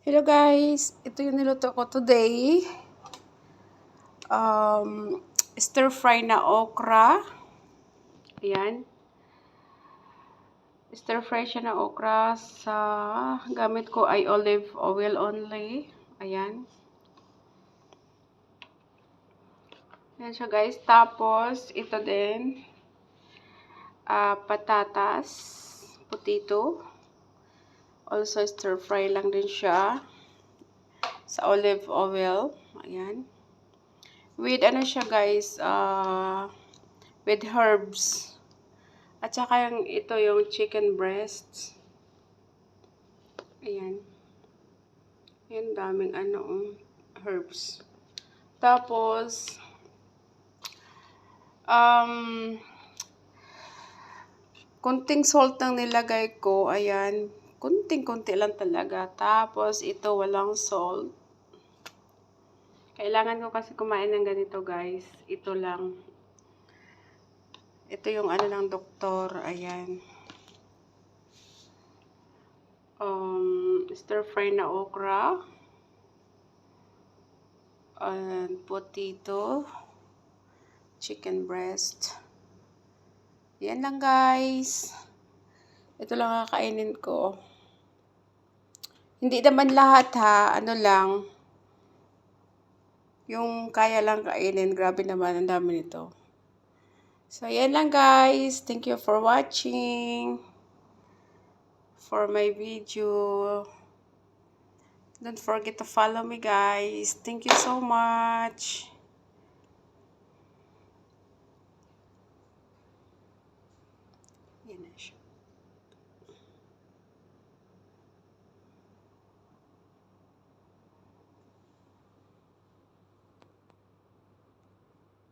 Hello guys, ito yung niluto ko today. Stir fry na okra. Ayan. Stir fry siya na okra sa gamit ko ay olive oil only. Ayan. Ayan siya guys. Tapos ito din patatas, potato. Also stir fry lang din siya sa olive oil. Ayan. With ano siya guys, with herbs. At saka ito yung chicken breast. Ayan. Ayan, daming herbs. Tapos, kunting salt ang nilagay ko. Ayan. Kunting-kunti lang talaga. Tapos, ito walang salt. Kailangan ko kasi kumain ng ganito guys. Ito lang. Ito yung ng doktor. Ayan. Stir fry na okra. And potato. Chicken breast. Yan lang guys. Ito lang kakainin ko. Hindi naman lahat ha. Ano lang. Yung kaya lang kainin. Grabe naman. Ang dami nito. So, yan lang guys. Thank you for watching. For my video. Don't forget to follow me guys. Thank you so much.